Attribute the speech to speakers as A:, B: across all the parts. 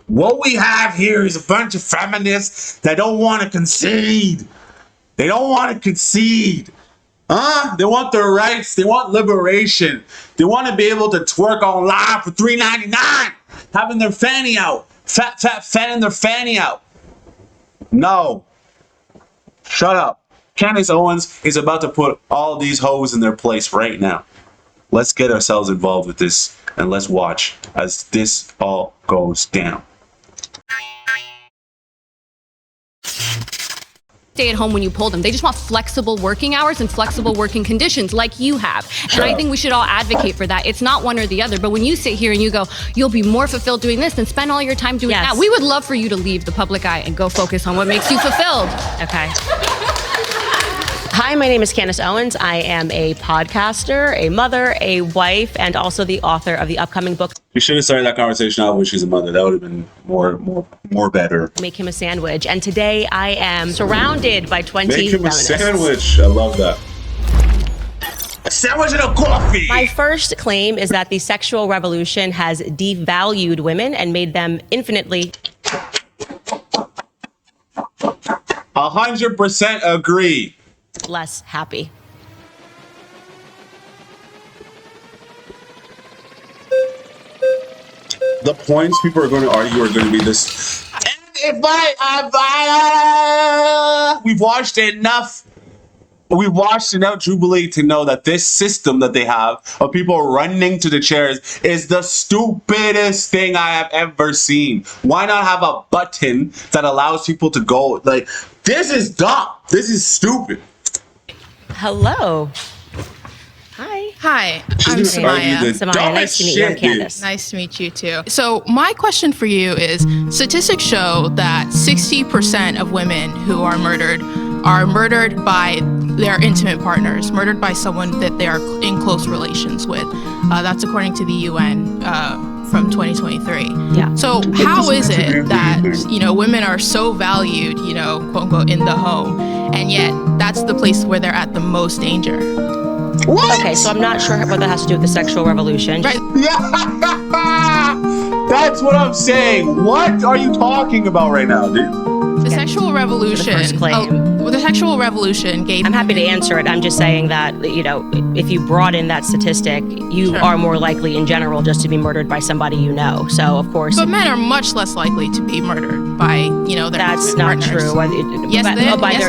A: What we have here is a bunch of feminists that don't want to concede. They don't want to concede. They want their rights. They want liberation. They want to be able to twerk online for $3.99, having their fanny out, fanning their fanny out. No. Shut up. Candace Owens is about to put all these hoes in their place right now. Let's get ourselves involved with this and let's watch as this all goes down.
B: Stay at home when you pull them. They just want flexible working hours and flexible working conditions like you have. And I think we should all advocate for that. It's not one or the other. But when you sit here and you go, you'll be more fulfilled doing this and spend all your time doing that, we would love for you to leave the public eye and go focus on what makes you fulfilled.
C: Okay. Hi, my name is Candace Owens. I am a podcaster, a mother, a wife, and also the author of the upcoming book.
A: You should have started that conversation out when she's a mother. That would have been more better.
C: Make him a sandwich. And today I am surrounded by 20
A: Make him
C: feminists.
A: a sandwich. I love that. A sandwich and a coffee.
C: My first claim is that the sexual revolution has devalued women and made them infinitely
A: 100% agree.
C: less happy.
A: The points people are going to argue are going to be this. And if we've watched enough. We've watched enough Jubilee to know that this system that they have of people running to the chairs is the stupidest thing I have ever seen. Why not have a button that allows people to go? Like, this is dumb. This is stupid.
C: Hello. Hi.
D: Hi,
A: She's
D: I'm
A: gonna argue
D: Samaya.
A: the
C: Samaya, nice to meet you. I'm
A: dumbest shit,
C: Candace.
D: Nice to meet you too. So my question for you is, statistics show that 60% of women who are murdered by their intimate partners, murdered by someone that they are in close relations with. That's according to the UN from 2023.
C: Yeah.
D: So how is it that, women are so valued, quote unquote, in the home, and yet that's the place where they're at the most danger?
A: What?
C: Okay, so I'm not sure what that has to do with the sexual revolution.
D: Right.
A: That's what I'm saying. What are you talking about right now, dude?
D: The sexual revolution.
C: The first claim.
D: The sexual revolution gave.
C: I'm happy to answer it. I'm just saying that, if you broaden that statistic, you
D: Sure.
C: are more likely in general just to be murdered by somebody you know. So, of course.
D: But men are much less likely to be murdered by, their
C: That's
D: intimate
C: not
D: partners.
C: true.
D: Yes, it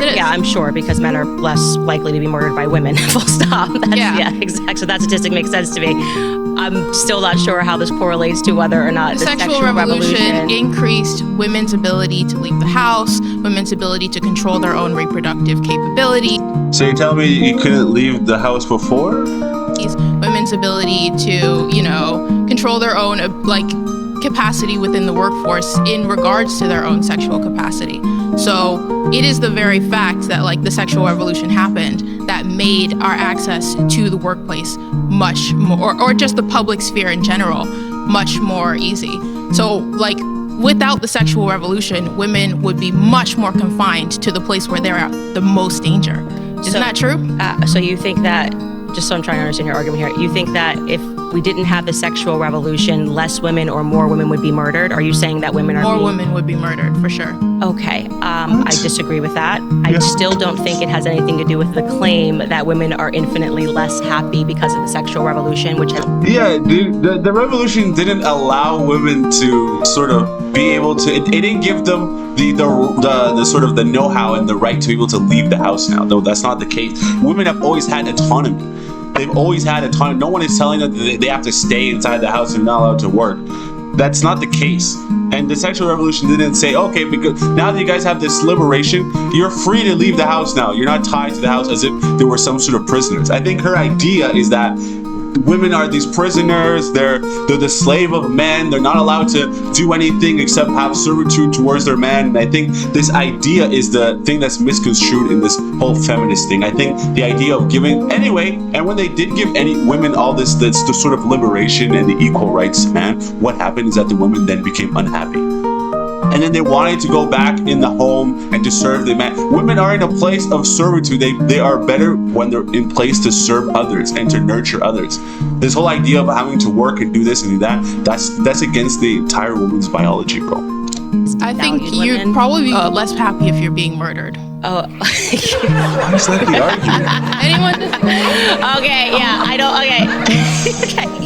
D: is.
C: Yeah, I'm sure, because men are less likely to be murdered by women. Full stop.
D: Yeah.
C: Exactly. So that statistic makes sense to me. I'm still not sure how this correlates to whether or not
D: The sexual revolution increased women's ability to leave the house, women's ability to control their own reproductive capability,
A: So you tell me you couldn't leave the house before?
D: women's ability to, control their own capacity within the workforce in regards to their own sexual capacity. So it is the very fact that the sexual revolution happened that made our access to the workplace much more, or just the public sphere in general, much more easy. So without the sexual revolution, women would be much more confined to the place where they're at the most danger. Isn't that true?
C: So you think that, just so I'm trying to understand your argument here, you think that if we didn't have the sexual revolution, less women or more women would be murdered? Are you saying that women are
D: More women would be murdered, for sure.
C: Okay, I disagree with that. I still don't think it has anything to do with the claim that women are infinitely less happy because of the sexual revolution, which has...
A: Yeah, dude, the revolution didn't allow women to sort of be able to. It didn't give them the sort of the know-how and the right to be able to leave the house now. Though that's not the case. Women have always had autonomy. They've always had autonomy. No one is telling them that they have to stay inside the house and not allowed to work. That's not the case. And the sexual revolution didn't say, okay, because now that you guys have this liberation, you're free to leave the house now. You're not tied to the house as if they were some sort of prisoners. I think her idea is that women are these prisoners. They're the slave of men. They're not allowed to do anything except have servitude towards their man. And I think this idea is the thing that's misconstrued in this whole feminist thing. I think the idea of giving anyway, and when they did give any women all this the sort of liberation and the equal rights to man, what happened is that the women then became unhappy. and then they wanted to go back in the home and to serve the man. Women are in a place of servitude. They are better when they're in place to serve others and to nurture others. This whole idea of having to work and do this and do that, that's against the entire woman's biology, bro.
D: I think you'd probably be less happy if you're being murdered.
C: Oh.
A: Why is that the argument?
D: Anyone?
C: Okay, yeah, I don't, okay.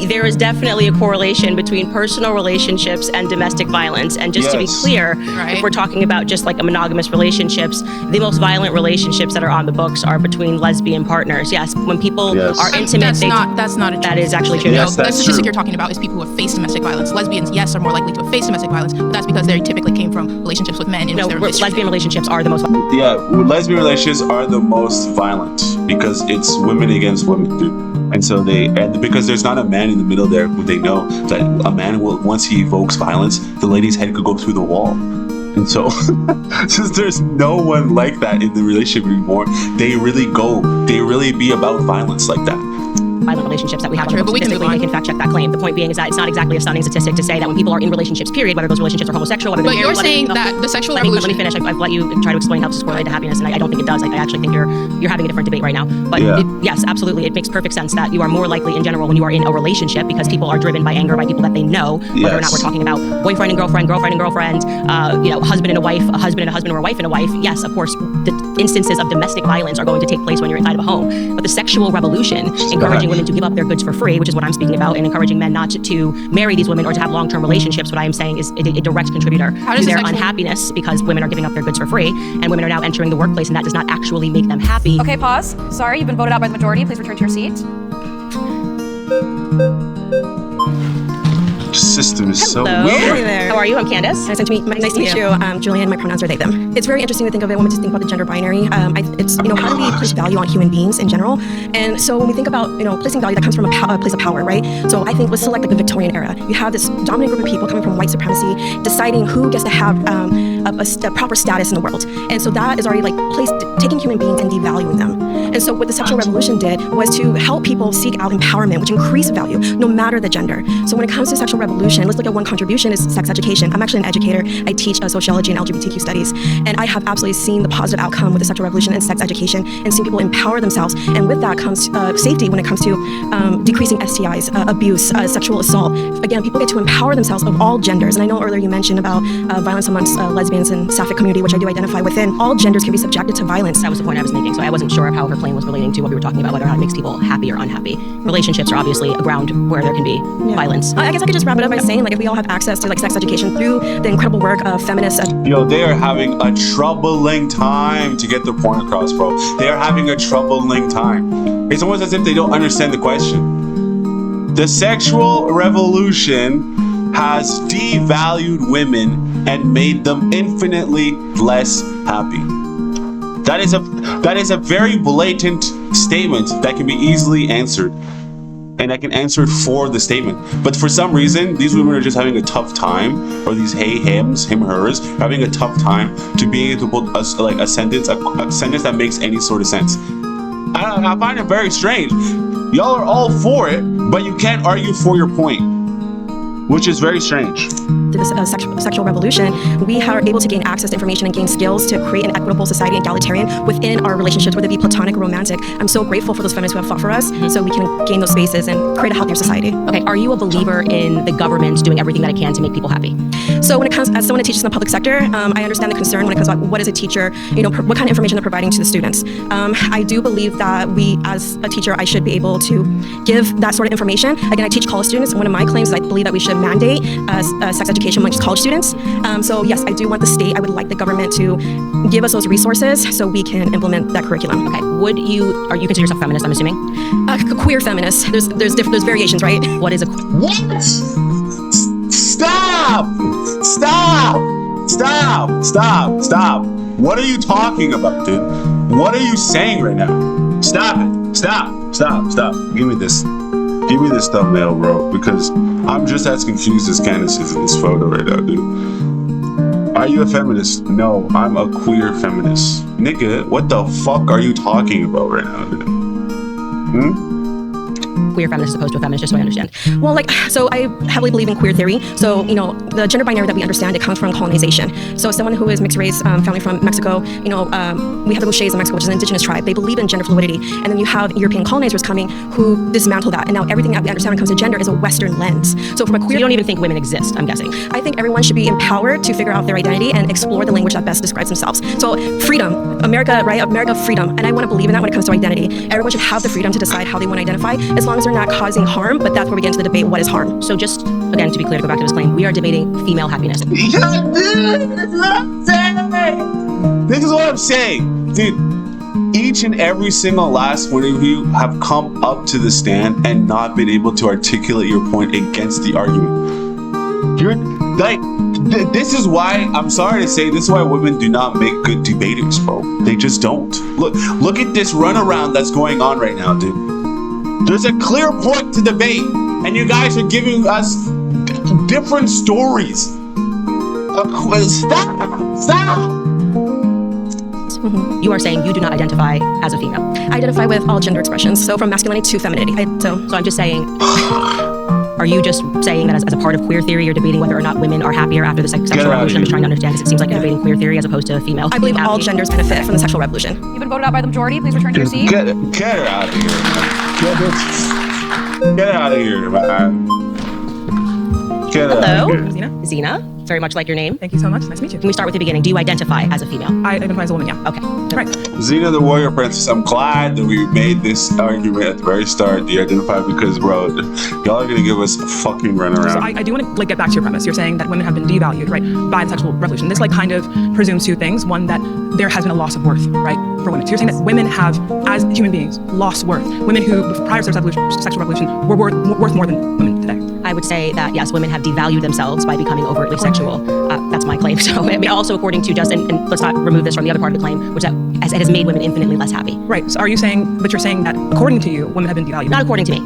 C: There is definitely a correlation between personal relationships and domestic violence. And just to be clear, if we're talking about just like monogamous relationships, the most violent relationships that are on the books are between lesbian partners. Yes, when people are intimate,
D: that's not a truth.
C: That is actually true.
A: Yes,
D: the statistic you're talking about is people who have faced domestic violence. Lesbians, yes, are more likely to have faced domestic violence, but that's because they typically came from relationships with men in which they were mistreated.
C: Lesbian relationships are the most violent.
A: Yeah, lesbian relationships are the most violent because it's women against women, dude. And so because there's not a man in the middle there who they know that a man will, once he evokes violence, the lady's head could go through the wall. And so, since there's no one like that in the relationship anymore, they really be about violence like that.
C: Violent relationships that we have.
D: True, but we can move on.
C: They can fact check that claim. The point being is that it's not exactly a stunning statistic to say that when people are in relationships, period, whether those relationships are homosexual, whether
D: but you're saying that the sexual revolution.
C: Let me finish. I've let you try to explain how this is correlated to happiness, and I don't think it does. I actually think you're having a different debate right now. But yes, absolutely, it makes perfect sense that you are more likely in general when you are in a relationship because people are driven by anger by people that they know, whether or not we're talking about boyfriend and girlfriend, girlfriend and girlfriend, husband and a wife, a husband and a husband, or a wife and a wife. Yes, of course, the instances of domestic violence are going to take place when you're inside of a home. But the sexual revolution, encouraging women to give up their goods for free, which is what I'm speaking about, and encouraging men not to marry these women or to have long-term relationships, what I am saying is a direct contributor to their unhappiness because women are giving up their goods for free and women are now entering the workplace and that does not actually make them happy.
E: Okay, pause. Sorry, you've been voted out by the majority. Please return to your seat.
A: System is so
C: Hello.
A: weird.
C: Hey there. How are you? I'm Candace.
F: Nice to meet you. Julian. My pronouns are they, them. It's very interesting to think of it when we just think about the gender binary. It's, how do we place value on human beings in general? And so when we think about, placing value, that comes from a place of power, right? So I think let's select like the Victorian era. You have this dominant group of people coming from white supremacy, deciding who gets to have a proper status in the world. And so that is already taking human beings and devaluing them. And so what the sexual revolution did was to help people seek out empowerment, which increased value, no matter the gender. So when it comes to sexual revolution, let's look at one contribution is sex education. I'm actually an educator. I teach sociology and LGBTQ studies. And I have absolutely seen the positive outcome with the sexual revolution and sex education and seen people empower themselves. And with that comes safety when it comes to decreasing STIs, abuse, sexual assault. Again, people get to empower themselves of all genders. And I know earlier you mentioned about violence amongst lesbians and sapphic community, which I do identify within. All genders can be subjected to violence.
C: That was the point I was making. So I wasn't sure of how her claim was relating to what we were talking about, whether or not it makes people happy or unhappy. Relationships are obviously a ground where there can be violence.
F: I guess I could just wrap it up by saying, if we all have access to sex education through the incredible work of feminists.
A: They are having a troubling time to get their point across, bro. They are having a troubling time. It's almost as if they don't understand the question. The sexual revolution has devalued women and made them infinitely less happy. That is a very blatant statement that can be easily answered. And I can answer it for the statement. But for some reason, these women are just having a tough time, or these hims, him, hers, having a tough time to being able to put a sentence that makes any sort of sense. I find it very strange. Y'all are all for it, but you can't argue for your point, which is very strange.
F: This sexual revolution, we are able to gain access to information and gain skills to create an equitable society, egalitarian, within our relationships, whether it be platonic or romantic. I'm so grateful for those feminists who have fought for us, so we can gain those spaces and create a healthier society.
C: Okay, are you a believer in the government doing everything that it can to make people happy?
F: So when it comes, as someone that teaches in the public sector, I understand the concern when it comes to what is a teacher, what kind of information they're providing to the students. I do believe that we, as a teacher, I should be able to give that sort of information. Again, I teach college students, and one of my claims is I believe that we should mandate sex education amongst college students. So yes, I do want the state, I would like the government to give us those resources so we can implement that curriculum.
C: Okay, are you consider yourself feminist, I'm assuming?
F: Queer feminist. There's variations, right?
C: What is a...
A: What? Stop. What are you talking about, dude? What are you saying right now? Stop it. Stop. Give me this thumbnail, bro, because I'm just as confused as Candace is in this photo right now, dude. Are you a feminist? No, I'm a queer feminist. Nigga, what the fuck are you talking about right now, dude?
C: queer feminist as opposed to a feminist, just so I understand.
F: Well, so I heavily believe in queer theory. So, the gender binary that we understand, it comes from colonization. So someone who is mixed race, family from Mexico, we have the Bouchers in Mexico, which is an indigenous tribe. They believe in gender fluidity. And then you have European colonizers coming who dismantle that. And now everything that we understand when it comes to gender is a Western lens. So from a queer...
C: So you don't even think women exist, I'm guessing.
F: I think everyone should be empowered to figure out their identity and explore the language that best describes themselves. So freedom, America, right? America, freedom. And I want to believe in that when it comes to identity. Everyone should have the freedom to decide how they want to identify, as long as they're not causing harm. But that's where we get into the debate, what is harm?
C: So just, again, to be clear, to go back to this claim, we are debating female happiness.
A: This is what I'm saying. Dude, each and every single last one of you have come up to the stand and not been able to articulate your point against the argument. You're like, this is why, I'm sorry to say, this is why women do not make good debaters, bro. They just don't. Look at this runaround that's going on right now, dude. There's a clear point to debate, and you guys are giving us different stories. Stop!
C: You are saying you do not identify as a female.
F: I identify with all gender expressions, so from masculinity to femininity.
C: So I'm just saying, are you just saying that as a part of queer theory, you're debating whether or not women are happier after the sexual revolution? I'm just trying to understand, because it seems like you're debating queer theory as opposed to female.
F: I believe all genders benefit from the sexual revolution.
E: You've been voted out by the majority. Please return to your seat.
A: Get her out of here, man. Get her out of here, man. Get her out of here.
C: Hello, Zena. Very much like your name.
G: Thank you so much. Nice to meet you.
C: Can we start with the beginning? Do you identify as a female?
G: I identify as a woman, yeah.
C: Okay.
G: Right.
A: Xena the Warrior Princess, I'm glad that we made this argument at the very start. Do you identify? Because, bro, y'all are going to give us a fucking runaround.
G: So I do want to get back to your premise. You're saying that women have been devalued, right, by the sexual revolution. This kind of presumes two things. One, that there has been a loss of worth, right, for women. So you're saying that women have, as human beings, lost worth. Women who, prior to the sexual revolution, were worth more than women today.
C: I would say that, yes, women have devalued themselves by becoming overtly sexual. That's my claim. So I mean, also according to just, and let's not remove this from the other part of the claim, which that it has made women infinitely less happy.
G: Right. So are you saying, but you're saying that according to you, women have been devalued?
C: Not according to me.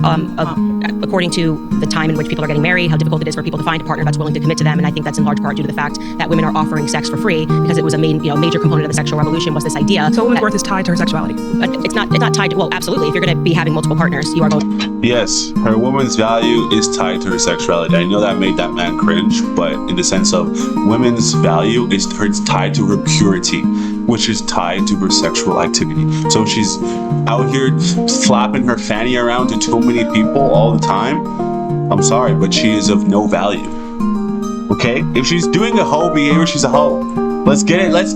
C: According to the time in which people are getting married, how difficult it is for people to find a partner that's willing to commit to them. And I think that's in large part due to the fact that women are offering sex for free, because it was a major component of the sexual revolution was this idea.
G: So a woman's worth is tied to her sexuality?
C: It's not tied to, well, absolutely. If you're going to be having multiple partners, you are going...
A: Yes, her woman's value is tied to her sexuality. I know that made that man cringe, but in the sense of women's value is tied to her purity, which is tied to her sexual activity. So she's out here flapping her fanny around to too many people all the time. I'm sorry, but she is of no value. Okay? If she's doing a hoe behavior, she's a hoe. Let's get it. Let's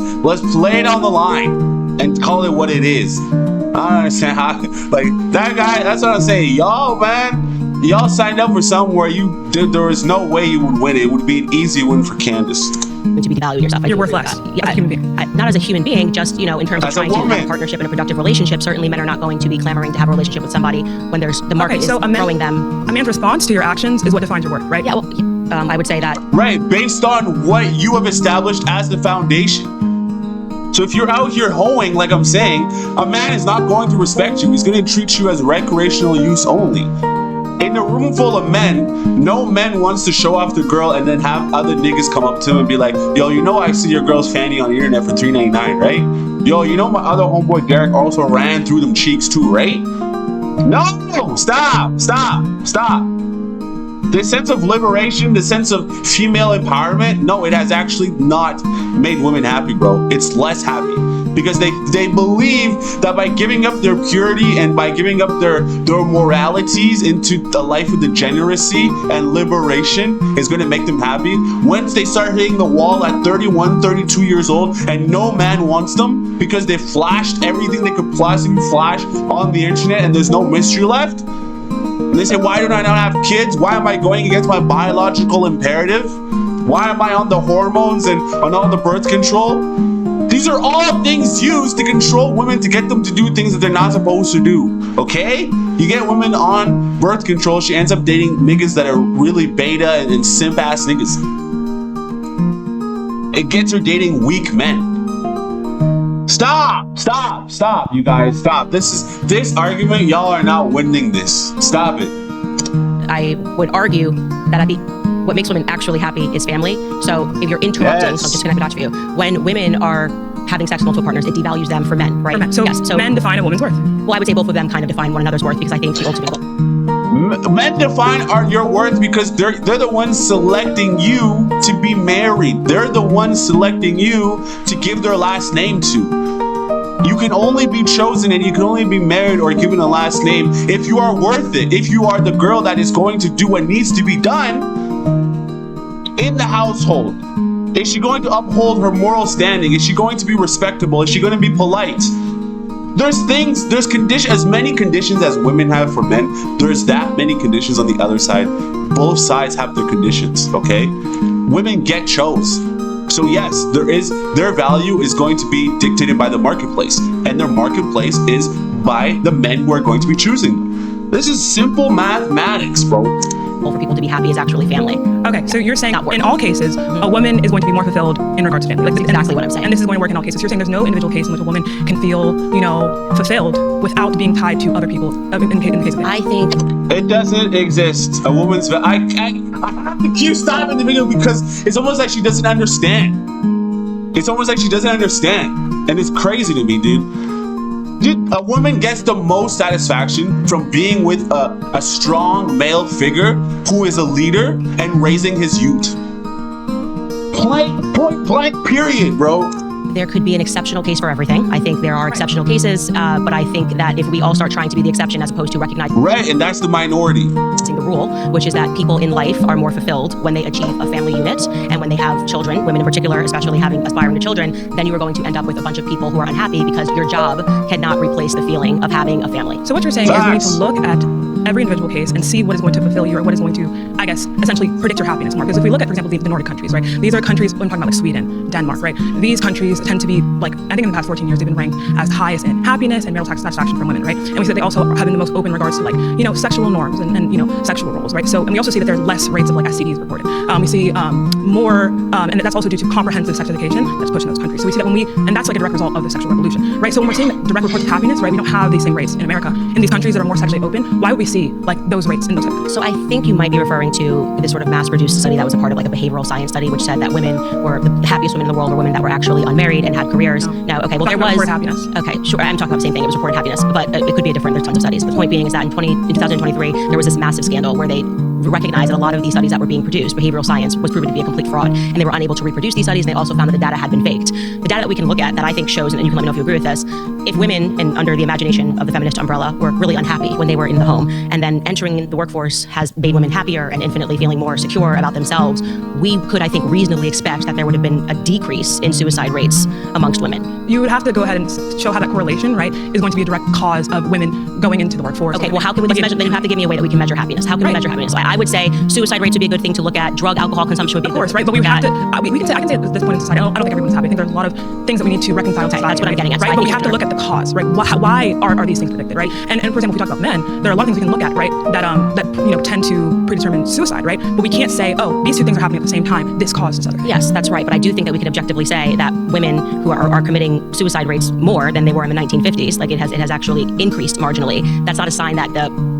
A: play it on the line and call it what it is. I don't understand how, like, that guy, that's what I'm saying. Y'all, man, y'all signed up for something where there was no way you would win. It would be an easy win for Candace.
C: To be devaluing yourself.
G: You're worth less as a human being.
C: Not as a human being, just, in terms of trying to have a partnership and a productive relationship. Certainly men are not going to be clamoring to have a relationship with somebody when there's the market is throwing them.
G: A man's response to your actions is what defines your worth, right?
C: Yeah, well, I would say that.
A: Right, based on what you have established as the foundation. So if you're out here hoeing, like I'm saying, a man is not going to respect you. He's going to treat you as recreational use only. In a room full of men, no man wants to show off the girl and then have other niggas come up to him and be like, yo, I see your girl's fanny on the internet for $3.99, right? Yo, my other homeboy Derek also ran through them cheeks too, right? No! Stop! The sense of liberation, the sense of female empowerment, no, it has actually not made women happy, bro. It's less happy. Because they believe that by giving up their purity and by giving up their moralities into the life of degeneracy and liberation is going to make them happy. Once they start hitting the wall at 31, 32 years old and no man wants them because they flashed everything they could possibly flash on the internet and there's no mystery left. And they say, why do I not have kids? Why am I going against my biological imperative? Why am I on the hormones and on all the birth control? These are all things used to control women to get them to do things that they're not supposed to do, okay? You get women on birth control, she ends up dating niggas that are really beta and simp-ass niggas. It gets her dating weak men. Stop, you guys, stop. This argument, y'all are not winning this. Stop it.
C: I would argue that what makes women actually happy is family. So if you're interrupting, so I'm just going to connect the dots for you. When women are having sex with multiple partners, it devalues them for men, right?
G: For men. So, yes, so men define a woman's worth.
C: Well, I would say both of them kind of define one another's worth, because I think the ultimate goal.
A: Men define your worth because they're the ones selecting you to be married. They're the ones selecting you to give their last name to. You can only be chosen and you can only be married or given a last name if you are worth it. If you are the girl that is going to do what needs to be done in the household. Is she going to uphold her moral standing? Is she going to be respectable? Is she going to be polite? There's conditions, as many conditions as women have for men, there's that many conditions on the other side. Both sides have their conditions, okay? Women get chose. So yes, their value is going to be dictated by the marketplace, and their marketplace is by the men who are going to be choosing them. This is simple mathematics, bro.
C: For people to be happy is actually family.
G: Okay, so you're saying in all cases, a woman is going to be more fulfilled in regards to family.
C: That's exactly what I'm saying.
G: And this is going to work in all cases. You're saying there's no individual case in which a woman can feel, fulfilled without being tied to other people in the case of family.
C: I think
A: it doesn't exist. A woman's I have to keep stopping the video because it's almost like she doesn't understand. It's almost like she doesn't understand. And it's crazy to me, dude. Dude, a woman gets the most satisfaction from being with a strong male figure who is a leader and raising his youth. Point blank, period, bro.
C: there could be an exceptional case for everything. I think there are exceptional cases, but I think that if we all start trying to be the exception as opposed to recognizing
A: right, and that's the minority.
C: The rule, which is that people in life are more fulfilled when they achieve a family unit and when they have children, women in particular, especially aspiring to children, then you are going to end up with a bunch of people who are unhappy because your job cannot replace the feeling of having a family.
G: So what you're saying is we need to look at every individual case and see what is going to fulfill you or what is going to, I guess, essentially predict your happiness more. Because if we look at, for example, the Nordic countries, right? These are countries, I'm talking about like Sweden, Denmark, right? These countries tend to be like, I think in the past 14 years, they've been ranked as highest in happiness and marital satisfaction for women, right? And we see that they also have been the most open in regards to like, sexual norms and sexual roles, right? So, and we also see that there are less rates of like STDs reported. We see more, and that's also due to comprehensive sex education that's pushed in those countries. So we see that and that's like a direct result of the sexual revolution, right? So when we're seeing direct reports of happiness, right, we don't have these same rates in America. In these countries that are more sexually open, why would we see like those rates in those countries?
C: So I think you might be referring to this sort of mass-produced study that was a part of like a behavioral science study, which said that women were the happiest women in the world were women that were actually unmarried and had careers. Now, okay, well there was
G: happiness.
C: Okay, sure, I'm talking about the same thing. It was reported happiness, but it could be there's tons of studies. The point being is that in 2023, there was this massive scandal where they recognized that a lot of these studies that were being produced, behavioral science, was proven to be a complete fraud, and they were unable to reproduce these studies. And they also found that the data had been faked. The data that we can look at that I think shows, and you can let me know if you agree with this, if women, and under the imagination of the feminist umbrella, were really unhappy when they were in the home, and then entering the workforce has made women happier and infinitely feeling more secure about themselves, we could, I think, reasonably expect that there would have been a decrease in suicide rates amongst women.
G: You would have to go ahead and show how that correlation, right, is going to be a direct cause of women going into the workforce.
C: Okay, well, how can we measure? Then you have to give me a way that we can measure happiness. How can we measure happiness? I would say suicide rates would be a good thing to look at. Drug, alcohol consumption would be
G: of course, right? But we would have to. We can say I can say at this point in society, I don't think everyone's happy. I think there's a lot of things that we need to reconcile.
C: Okay, that's what I'm getting at.
G: Right, but we have to look at the cause, right? Why are these things predicted, right? And for example, if we talk about men, there are a lot of things we can look at, right? That tend to predetermine suicide, right? But we can't say, oh, these two things are happening at the same time. This caused this other.
C: Yes, that's right. But I do think that we can objectively say that women who are committing suicide rates more than they were in the 1950s, like it has actually increased marginally. That's not a sign that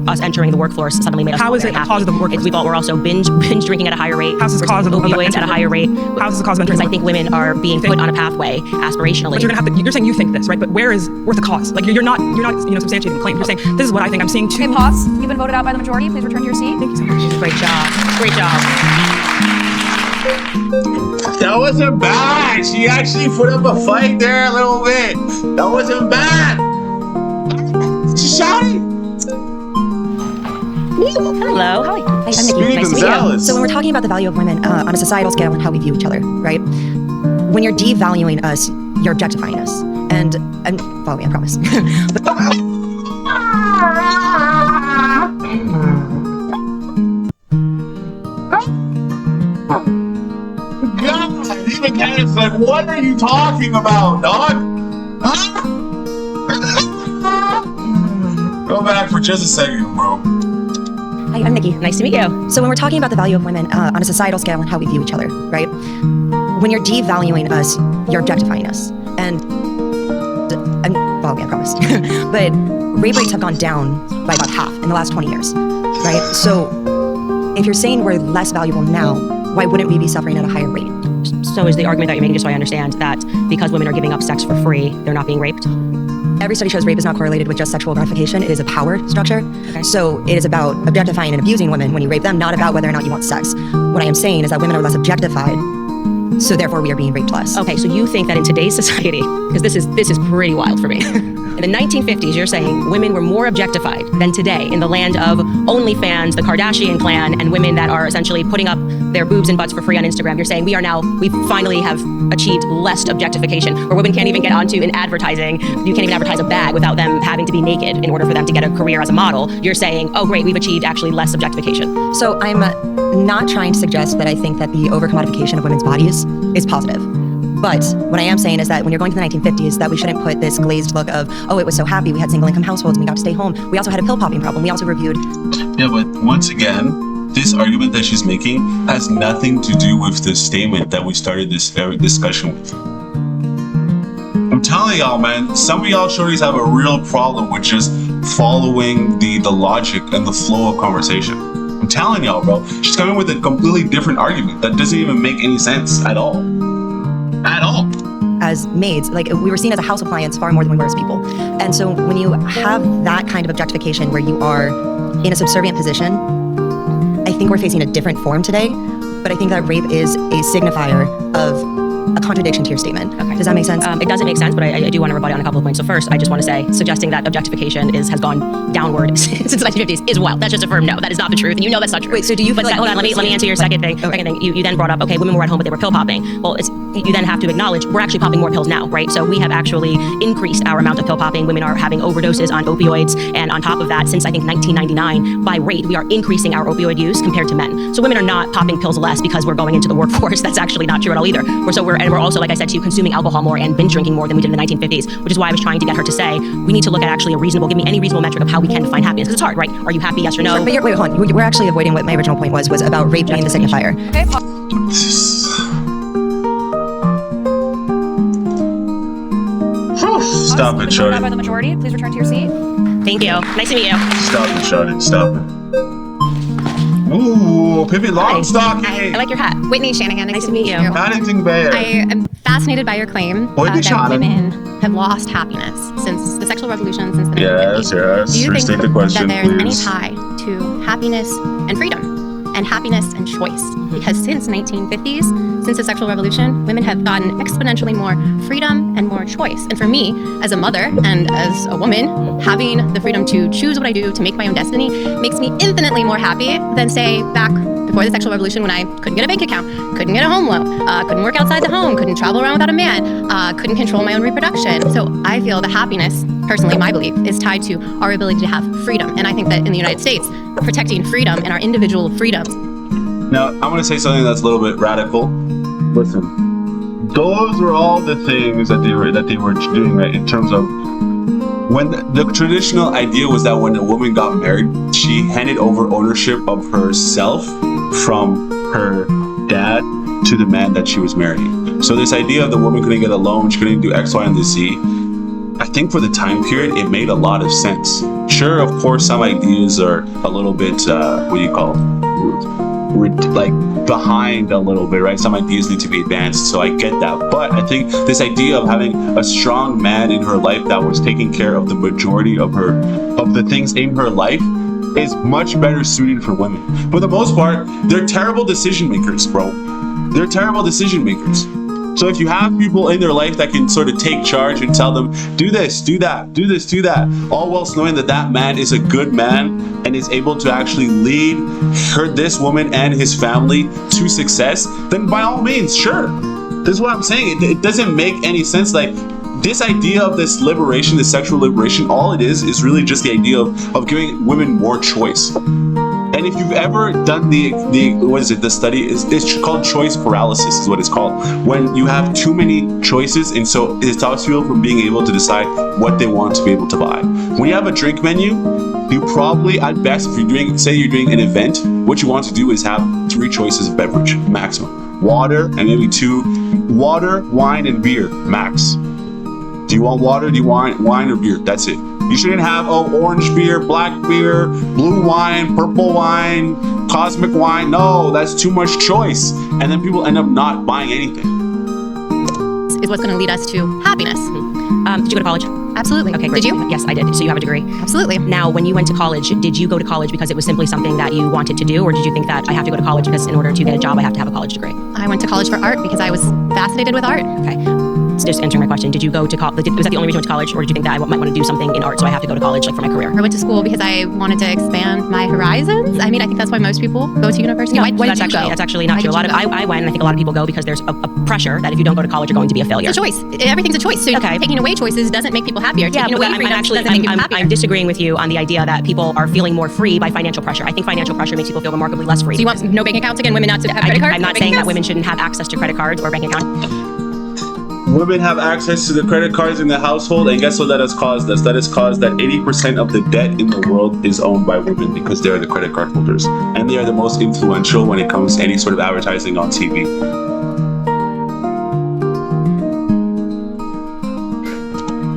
C: us entering the workforce suddenly made us
G: How is it a cause of the workforce?
C: We're also binge drinking at a higher rate.
G: How's this cause of
C: opioids at a higher rate?
G: How's this cause of
C: Because I think women are being put on a pathway aspirationally. But
G: you're saying you think this, right? But where's the cause? Like you're not substantiating the claim. You're saying this is what I think. I'm seeing two.
E: Okay, pause. You've been voted out by the majority. Please return to your seat.
G: Thank you so much.
C: Great job. Great job.
A: That wasn't bad. She actually put up a fight there a little bit. That wasn't bad. She shouted.
C: Hello. How are you?
F: Hi, I'm Nikki.
A: Speedy
F: Nice to meet you.
A: Gonzalez.
F: So when we're talking about the value of women on a societal scale and how we view each other, right? When you're devaluing us, you're objectifying us. And follow me, I promise.
A: God, even Candace, like, what are you talking about, dog? Huh? Go back for just a second, bro.
F: Hi, I'm Nikki.
C: Nice to meet you.
F: So when we're talking about the value of women on a societal scale and how we view each other, right? When you're devaluing us, you're objectifying us. And follow me, I promise. But rape rates have gone down by about half in the last 20 years, right? So if you're saying we're less valuable now, why wouldn't we be suffering at a higher rate?
C: So is the argument that you're making, just so I understand, that because women are giving up sex for free, they're not being raped?
H: Every study shows rape is not correlated with just sexual gratification. It is a power structure.
C: Okay.
H: So it is about objectifying and abusing women when you rape them, not about whether or not you want sex. What I am saying is that women are less objectified, so therefore we are being raped less.
C: Okay, so you think that in today's society, because this is pretty wild for me. In the 1950s, you're saying women were more objectified than today in the land of OnlyFans, the Kardashian clan, and women that are essentially putting up their boobs and butts for free on Instagram. You're saying we finally have achieved less objectification, where women can't even get onto in advertising. You can't even advertise a bag without them having to be naked in order for them to get a career as a model. You're saying, oh great, we've achieved actually less objectification.
H: So I'm not trying to suggest that I think that the over-commodification of women's bodies is positive. But what I am saying is that when you're going to the 1950s, that we shouldn't put this glazed look of, oh, it was so happy, we had single income households and we got to stay home. We also had a pill popping problem. We also reviewed.
A: Yeah, but once again, this argument that she's making has nothing to do with the statement that we started this discussion with. I'm telling y'all, man, some of y'all shorties have a real problem with just following the logic and the flow of conversation. I'm telling y'all, bro, she's coming with a completely different argument that doesn't even make any sense at all. At all.
H: As maids, like we were seen as a house appliance far more than we were as people. And so when you have that kind of objectification where you are in a subservient position, I think we're facing a different form today. But I think that rape is a signifier of a contradiction to your statement.
C: Okay.
H: Does that make sense?
C: It doesn't make sense, but I do want to rebut on a couple of points. So first, I just want to say, suggesting that objectification has gone downward since the 1950s is wild. That's just a firm no. That is not the truth, and you know that's not true.
H: Wait, so do you?
C: But hold on, let me answer your second thing.
H: Okay.
C: Second thing, you then brought up, okay, women were at home, but they were pill popping. Well, you then have to acknowledge we're actually popping more pills now, right? So we have actually increased our amount of pill popping. Women are having overdoses on opioids, and on top of that, since I think 1999, by rate, we are increasing our opioid use compared to men. So women are not popping pills less because we're going into the workforce. That's actually not true at all either. We're also, like I said to you, consuming alcohol more and binge drinking more than we did in the 1950s, which is why I was trying to get her to say we need to look at actually give me any reasonable metric of how we can define happiness. Because it's hard, right? Are you happy? Yes or no?
H: Sure, but wait, hold on. We're actually avoiding what my original point was about rape being the signifier.
E: Okay,
A: Stop it,
E: Voted
A: shorty.
E: out by the majority. Please return to your seat.
C: Thank you. Nice to meet you.
A: Stop it, shorty. Stop it. Ooh, Pippi Longstocking.
C: I like your hat.
I: Whitney Shanahan,
C: Nice to meet you.
A: Paddington Bear.
I: I am fascinated by your claim
A: Whitney
I: that
A: Shannon.
I: women have lost happiness since the sexual revolution, since the
A: Yes,
I: 1950s.
A: yes.
I: Do you think
A: Restate the question,
I: that there's
A: please.
I: any tie to happiness and freedom and happiness and choice? Because since 1950s, since the sexual revolution, women have gotten exponentially more freedom and more choice. And for me, as a mother and as a woman, having the freedom to choose what I do, to make my own destiny, makes me infinitely more happy than, say, back before the sexual revolution, when I couldn't get a bank account, couldn't get a home loan, couldn't work outside the home, couldn't travel around without a man, couldn't control my own reproduction. So I feel that happiness, personally, my belief, is tied to our ability to have freedom. And I think that in the United States, protecting freedom and our individual freedoms.
A: Now, I'm going to say something that's a little bit radical. Listen, those were all the things that they were doing, right? In terms of when the traditional idea was that when a woman got married, she handed over ownership of herself from her dad to the man that she was marrying. So this idea of the woman couldn't get a loan, she couldn't do X, Y, and the Z, I think for the time period, it made a lot of sense. Sure, of course, some ideas are a little bit, like behind a little bit, right? Some ideas need to be advanced, so I get that. But I think this idea of having a strong man in her life that was taking care of the majority of the things in her life is much better suited for women. For the most part, they're terrible decision makers, bro. They're terrible decision makers. So if you have people in their life that can sort of take charge and tell them, do this, do that, do this, do that, all whilst knowing that that man is a good man and is able to actually lead this woman and his family to success, then by all means, sure. This is what I'm saying. It doesn't make any sense. Like, this idea of this liberation, this sexual liberation, all it is really just the idea of giving women more choice. And if you've ever done the study, it's called choice paralysis is what it's called. When you have too many choices, and so it stops people from being able to decide what they want to be able to buy. When you have a drink menu, you probably, at best, if you're doing an event, what you want to do is have 3 choices of beverage, maximum. Water, and maybe 2, water, wine, and beer, max. Do you want water, do you want wine or beer? That's it. You shouldn't have, orange beer, black beer, blue wine, purple wine, cosmic wine. No, that's too much choice. And then people end up not buying anything.
I: Is what's going to lead us to happiness.
C: Did you go to college?
I: Absolutely.
C: Okay, great.
I: Did you?
C: Yes, I did. So you have a degree?
I: Absolutely.
C: Now, when you went to college, did you go to college because it was simply something that you wanted to do, or did you think that I have to go to college because in order to get a job, I have to have a college degree?
I: I went to college for art because I was fascinated with art.
C: Okay. Just answering my question, did you go to college? Was that the only reason you went to college, or did you think that I might want to do something in art, so I have to go to college, like for my career?
I: I went to school because I wanted to expand my horizons. I mean, I think that's why most people go to university.
C: No,
I: why did
C: that's
I: you go?
C: That's actually not
I: Why
C: true.
I: did you go?
C: I went, and I think a lot of people go because there's a pressure that if you don't go to college, you're going to be a failure.
I: It's a choice. Everything's a choice. So taking away choices doesn't make people happier.
C: Yeah,
I: Taking
C: but
I: away freedom doesn't make people happier.
C: I'm disagreeing with you on the idea that people are feeling more free by financial pressure. I think financial pressure makes people feel remarkably less free.
I: So you want no bank accounts again? Women not to have credit cards?
C: I'm not saying that women shouldn't have access to credit cards or bank accounts.
A: Women have access to the credit cards in the household, and guess what that has caused us? That has caused that 80% of the debt in the world is owned by women because they are the credit card holders. And they are the most influential when it comes to any sort of advertising on TV.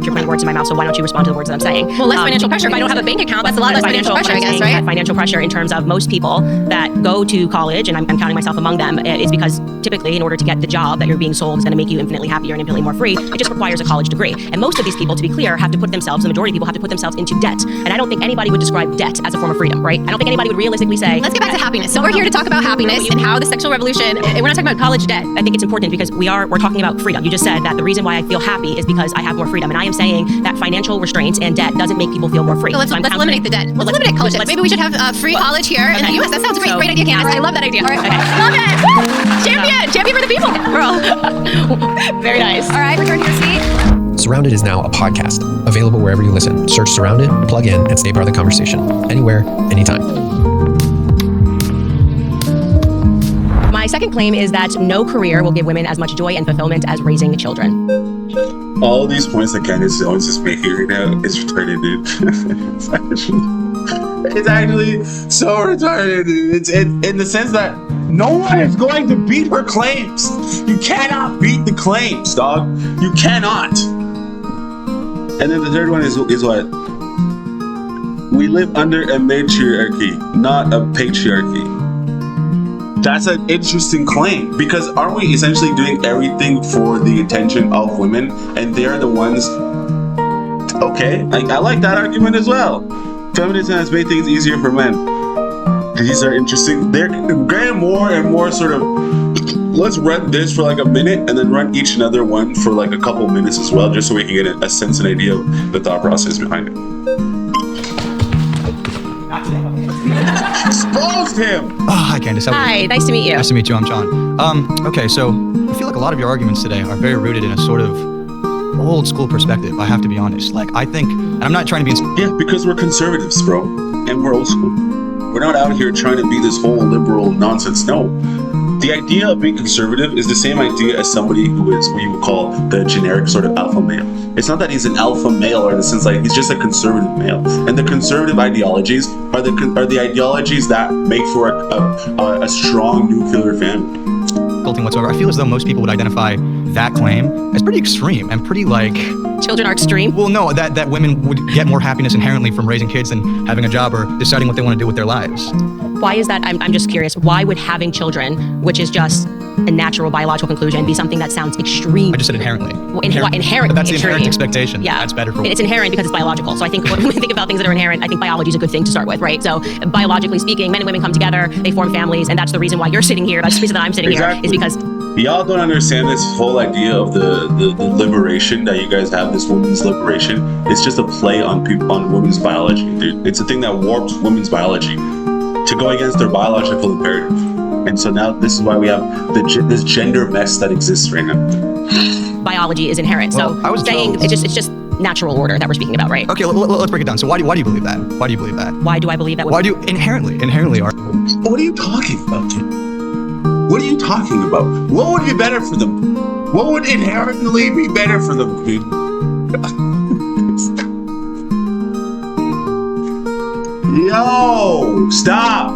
C: You're putting words in my mouth, so why don't you respond to the words that I'm saying?
I: Well, less financial pressure. If I don't have a bank account, that's a lot less financial pressure, I guess, right?
C: Financial pressure in terms of most people that go to college, and I'm counting myself among them, is because typically in order to get the job that you're being sold is going to make you infinitely happier and infinitely more free, it just requires a college degree. And most of these people, to be clear, have to put themselves, the majority of people have to put themselves into debt. And I don't think anybody would describe debt as a form of freedom, right? I don't think anybody would realistically say...
I: Let's get back to happiness. So we're here to talk about happiness and how the sexual revolution, we're not talking about college debt.
C: I think it's important because we're talking about freedom. You just said that the reason why I feel happy is because I have more freedom. And I am saying that financial restraints and debt doesn't make people feel more free.
I: So let's eliminate the debt. Let's eliminate college debt. Maybe we should have free college here in the U.S. That sounds great. Great idea, Candace. I love that idea. All right. Love it. Champion. Champion for the people. Girl.
C: Very nice.
I: All right. Return to your seat.
J: Surrounded is now a podcast, available wherever you listen. Search Surrounded, plug in, and stay part of the conversation. Anywhere, anytime.
C: My second claim is that no career will give women as much joy and fulfillment as raising children.
A: All these points that Candace is always just making right now is retarded, dude. It's actually so retarded, dude. It's in the sense that no one is going to beat her claims. You cannot beat the claims, dog. You cannot. And then the third one is what? We live under a matriarchy, not a patriarchy. That's an interesting claim, because aren't we essentially doing everything for the attention of women, and they're the ones? Okay, I like that argument as well. Feminism has made things easier for men. These are interesting. They're getting more and more sort of, let's run this for like a minute and then run each another one for like a couple minutes as well, just so we can get a sense and idea of the thought process behind it. Exposed him!
K: Oh, hi, Candace.
C: Hi, nice to meet you.
K: Nice to meet you. I'm John. Okay, so I feel like a lot of your arguments today are very rooted in a sort of old school perspective, I have to be honest. Like, I think, and I'm not trying to be...
A: Yeah, because we're conservatives, bro. And we're old school. We're not out here trying to be this whole liberal nonsense. No. The idea of being conservative is the same idea as somebody who is what you would call the generic sort of alpha male. It's not that he's an alpha male, or in the sense like he's just a conservative male. And the conservative ideologies are the ideologies that make for a strong nuclear family.
K: Whatsoever. I feel as though most people would identify that claim as pretty extreme and pretty like...
C: Children are extreme?
K: Well, no, that women would get more happiness inherently from raising kids than having a job or deciding what they want to do with their lives.
C: Why is that? I'm just curious. Why would having children, which is just a natural biological conclusion, be something that sounds extreme?
K: I just said inherently.
C: Well, inherent.
K: But that's the
C: extreme.
K: inherent expectation.
C: Yeah.
K: That's better for women.
C: It's inherent because it's biological. So I think when we think about things that are inherent, I think biology is a good thing to start with, right? So biologically speaking, men and women come together, they form families, and that's the reason why you're sitting here. That's the reason that I'm sitting here, is because...
A: Y'all don't understand this whole idea of the liberation that you guys have, this women's liberation. It's just a play on women's biology, dude. It's a thing that warps women's biology to go against their biological imperative. And so now this is why we have this gender mess that exists right now.
C: Biology is inherent.
K: Well,
C: so I was saying it's just natural order that we're speaking about, right?
K: Okay, let's break it down. So why do you believe that? Why do you believe that?
C: Why do I believe that?
K: Why do you inherently are?
A: What are you talking about, dude? What are you talking about? What would be better for them? What would inherently be better for them, dude? Yo, stop.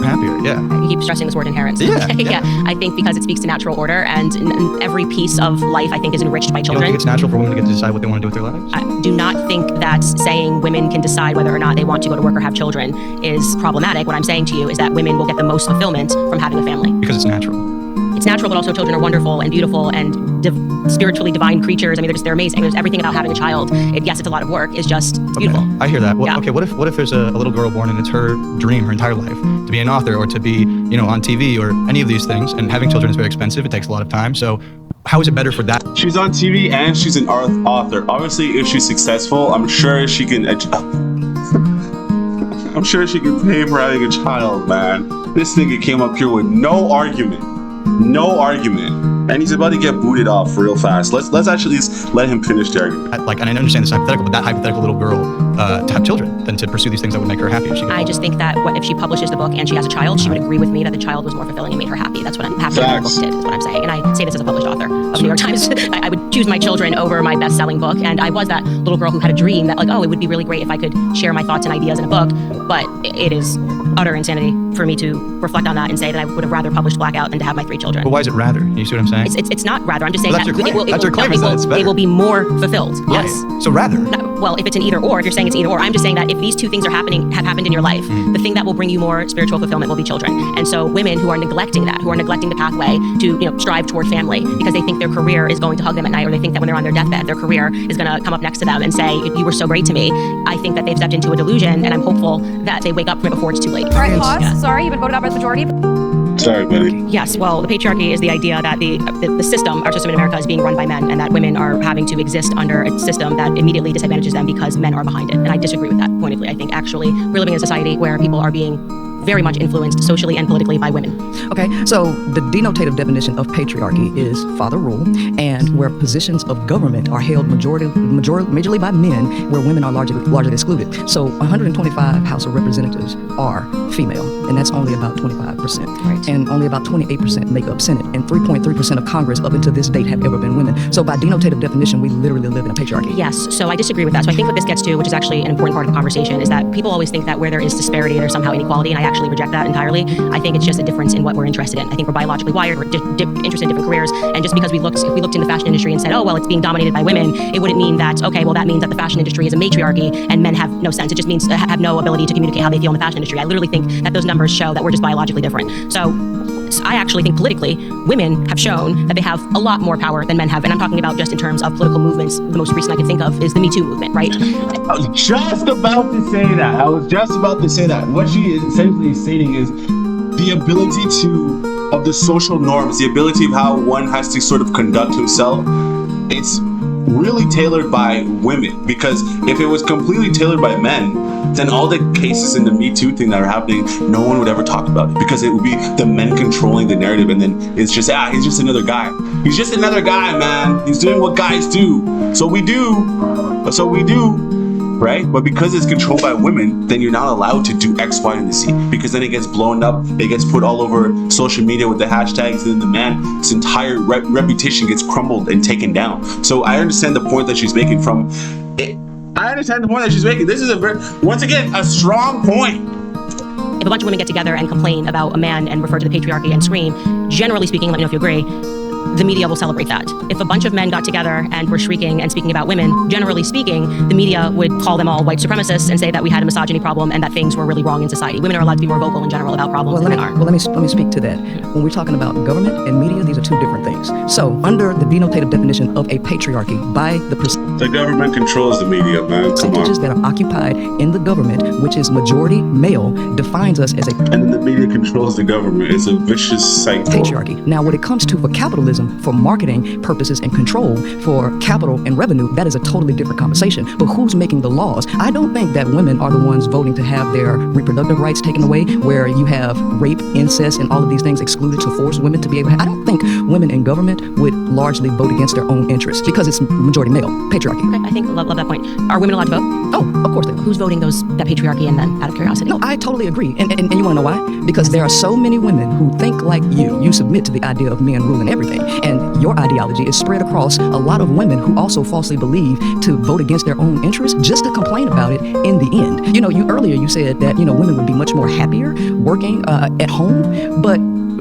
K: Happier, yeah.
C: You keep stressing this word inherent.
K: Yeah.
C: I think because it speaks to natural order, and every piece of life, I think, is enriched by children.
K: You don't think it's natural for women to get to decide what they want to do with their lives?
C: I do not think that saying women can decide whether or not they want to go to work or have children is problematic. What I'm saying to you is that women will get the most fulfillment from having a family.
K: Because it's natural.
C: It's natural, but also children are wonderful and beautiful and spiritually divine creatures. I mean, they're amazing. There's everything about having a child. Yes, it's a lot of work. It's just beautiful.
K: Okay, I hear that. Well,
C: Yeah.
K: Okay, what if there's a little girl born and it's her dream her entire life to be an author or to be, on TV or any of these things, and having children is very expensive. It takes a lot of time. So how is it better for that?
A: She's on TV and she's an author. Obviously, if she's successful, I'm sure she can. I'm sure she can pay for having a child, man. This nigga came up here with no argument, and he's about to get booted off real fast. Let's actually just let him finish the argument.
K: And I understand this hypothetical, but that hypothetical little girl to have children than to pursue these things that would make her happy. If she
C: I just think that if she publishes the book and she has a child, she would agree with me that the child was more fulfilling and made her happy. That's what I'm happy that the book did, is what I'm saying. And I say this as a published author of New York Times. I would choose my children over my best-selling book, and I was that little girl who had a dream that, it would be really great if I could share my thoughts and ideas in a book, but it is utter insanity for me to reflect on that and say that I would have rather published Blackout than to have my 3 children.
K: But why is it rather? You see what I'm saying?
C: It's not rather. I'm just saying
K: Well,
C: that
K: that's your claim.
C: it
K: That's your claim, is that it's better.
C: will be more fulfilled.
K: Right.
C: Yes.
K: So rather.
C: No, well, if it's an either or, if you're saying it's either or, I'm just saying that if these two things have happened in your life, the thing that will bring you more spiritual fulfillment will be children. And so women who are neglecting that, who are neglecting the pathway to strive toward family because they think their career is going to hug them at night, or they think that when they're on their deathbed, their career is going to come up next to them and say, "You were so great to me." I think that they've stepped into a delusion, and I'm hopeful that they wake up from it before it's too late.
E: All right, pause.
C: Yeah.
E: Sorry, you've been voted out by the majority.
A: Sorry, buddy.
C: Yes, well, the patriarchy is the idea that the system, our system in America, is being run by men, and that women are having to exist under a system that immediately disadvantages them because men are behind it. And I disagree with that pointedly. I think actually we're living in a society where people are being very much influenced socially and politically by women.
L: Okay, so the denotative definition of patriarchy is father rule, and where positions of government are held majorly by men, where women are largely excluded. So 125 House of Representatives are female, and that's only about 25%.
C: Right.
L: And only about 28% make up Senate, and 3.3% of Congress up until this date have ever been women. So by denotative definition, we literally live in a patriarchy.
C: Yes, so I disagree with that. So I think what this gets to, which is actually an important part of the conversation, is that people always think that where there is disparity, there's somehow inequality, and I actually reject that entirely. I think it's just a difference in what we're interested in. I think we're biologically wired, we're interested in different careers, and just because if we looked in the fashion industry and said, oh, well, it's being dominated by women, it wouldn't mean that, okay, well, that means that the fashion industry is a matriarchy and men have no sense. It just means have no ability to communicate how they feel in the fashion industry. I literally think that those numbers show that we're just biologically different. So I actually think politically, women have shown that they have a lot more power than men have. And I'm talking about just in terms of political movements. The most recent I can think of is the Me Too movement, right?
A: I was just about to say that. What she is essentially stating is the ability of the social norms, the ability of how one has to sort of conduct himself. It's really tailored by women, because if it was completely tailored by men, then all the cases in the Me Too thing that are happening, no one would ever talk about it, because it would be the men controlling the narrative, and then it's just, he's just another guy. He's just another guy, man. He's doing what guys do. So we do, right? But because it's controlled by women, then you're not allowed to do X, Y, and Z, because then it gets blown up, it gets put all over social media with the hashtags, and then the man's entire reputation gets crumbled and taken down. So I understand the point that she's making This is once again, a strong point.
C: If a bunch of women get together and complain about a man and refer to the patriarchy and scream, generally speaking, let me know if you agree, the media will celebrate that. If a bunch of men got together and were shrieking and speaking about women, generally speaking, the media would call them all white supremacists and say that we had a misogyny problem and that things were really wrong in society. Women are allowed to be more vocal in general about problems than men are.
L: Well, let me speak to that. When we're talking about government and media, these are two different things. So under the denotative definition of a patriarchy, by the
A: government controls the media, man.
L: Percentages that are occupied in the government, which is majority male, defines us as a...
A: And then the media controls the government. It's a vicious cycle.
L: Patriarchy. Now, when it comes to for capitalism, for marketing purposes and control, for capital and revenue, that is a totally different conversation. But who's making the laws? I don't think that women are the ones voting to have their reproductive rights taken away, where you have rape, incest, and all of these things excluded to force women to be able... I don't think women in government would largely vote against their own interests, because it's majority male. Patriarchy.
C: Okay, I think, love that point. Are women allowed to vote?
L: Oh, of course they are.
C: Who's voting that patriarchy and then out of curiosity?
L: No, I totally agree. And you want to know why? Because there are so many women who think like you. You submit to the idea of men ruling everything. And your ideology is spread across a lot of women who also falsely believe to vote against their own interests just to complain about it in the end. Earlier you said that, women would be much more happier working at home, but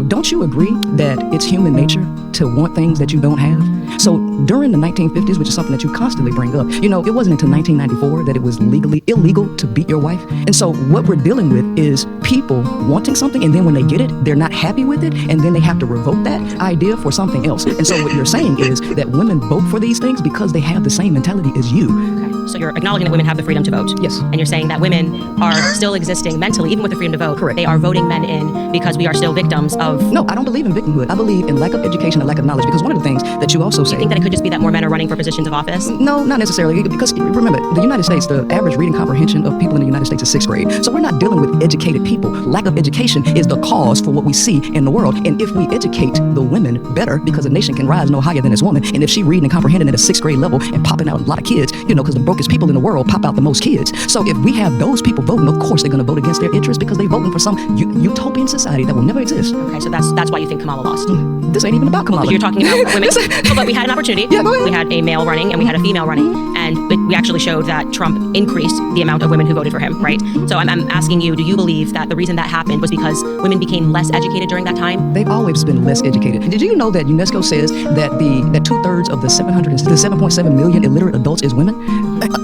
L: don't you agree that it's human nature to want things that you don't have? So during the 1950s, which is something that you constantly bring up, you know, it wasn't until 1994 that it was legally illegal to beat your wife. And so what we're dealing with is people wanting something, and then when they get it, they're not happy with it, and then they have to revoke that idea for something else. And so what you're saying is that women vote for these things because they have the same mentality as you.
C: Okay. So you're acknowledging that women have the freedom to vote.
L: Yes.
C: And you're saying that women are still existing mentally, even with the freedom to vote.
L: Correct.
C: They are voting men in because we are still victims of...
L: No, I don't believe in victimhood. I believe in lack of education and lack of knowledge, because one of the things that you also say...
C: Do you think that it could just be that more men are running for positions of office?
L: No, not necessarily, because remember, the United States, the average reading comprehension of people in the United States is 6th grade. So we're not dealing with educated people. Lack of education is the cause for what we see in the world. And if we educate the women better, because a nation can rise no higher than its woman, and if she reading and comprehending at a 6th grade level and popping out a lot of kids, you know, because the brokest people in the world pop out the most kids. So if we have those people voting, of course they're going to vote against their interests, because they're voting for some utopian society that will never exist.
C: Okay, so that's why you think Kamala lost.
L: This ain't even about Kamala.
C: You're talking about women. No, but we had an opportunity.
L: Yeah, go ahead.
C: We had a male running and we had a female running, and we actually showed that Trump increased the amount of women who voted for him, right? So I'm asking you, do you believe that the reason that happened was because women became less educated during that time?
L: They've always been less educated. Did you know that UNESCO says that that 2/3 of the 7.7 million illiterate adults is women?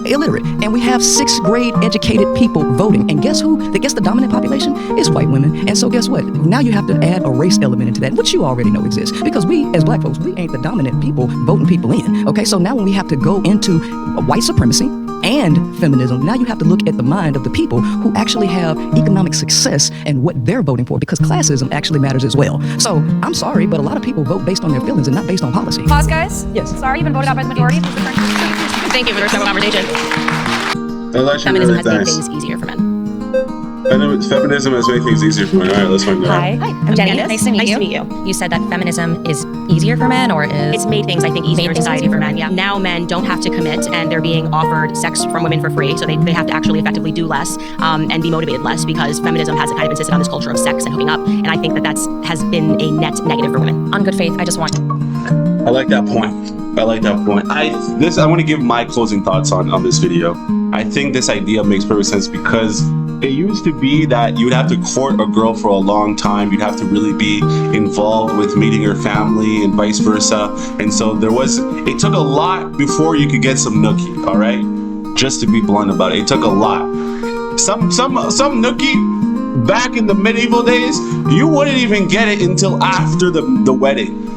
L: Illiterate. And we have 6th grade educated people voting. And guess who? Guess the dominant population is white women. And so guess what? Now you have to add a race element into that, which you already know exists. Because we, as black folks, we ain't the dominant people voting people in. Okay, so now when we have to go into white supremacy and feminism, now you have to look at the mind of the people who actually have economic success and what they're voting for, because classism actually matters as well. So I'm sorry, but a lot of people vote based on their feelings and not based on policy.
E: Pause, guys.
L: Yes.
E: Sorry, you've been voted out by the majority. Please return to your seat.
C: Thank you for the respectful conversation.
A: Feminism
C: Feminism has made things easier for men.
A: Feminism has made things easier for men. All right, let's find out.
I: Hi, I'm Jenny.
C: Candace.
I: Nice to meet
C: Nice
I: you.
C: to meet you.
I: You said that feminism is easier for men, or is...
C: It's made things, I think, easier in society for men. Yeah. Now men don't have to commit, and they're being offered sex from women for free, so they have to actually effectively do less and be motivated less, because feminism has kind of insisted on this culture of sex and hooking up, and I think that has been a net negative for women.
I: On good faith, I just want...
A: I like that point. I want to give my closing thoughts on this video. I think this idea makes perfect sense, because it used to be that you would have to court a girl for a long time. You'd have to really be involved with meeting her family and vice versa. And so it took a lot before you could get some nookie, all right? Just to be blunt about it took a lot. Some nookie back in the medieval days, you wouldn't even get it until after the wedding.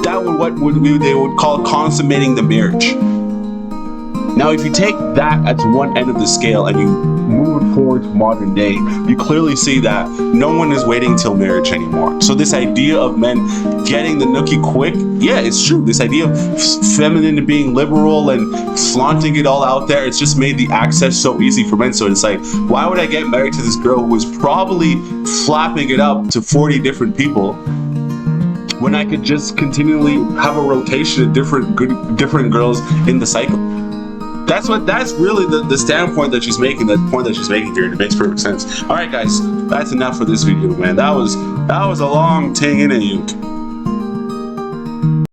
A: That would they would call consummating the marriage. Now, if you take that at one end of the scale and you move it forward to modern day, you clearly see that no one is waiting till marriage anymore. So this idea of men getting the nookie quick, yeah, it's true. This idea of feminine being liberal and flaunting it all out there, it's just made the access so easy for men. So it's like, why would I get married to this girl who was probably flapping it up to 40 different people, when I could just continually have a rotation of different girls in the cycle? That's really the standpoint that she's making, the point that she's making here, and it makes perfect sense. All right, guys, that's enough for this video, man. That was a long thing in it.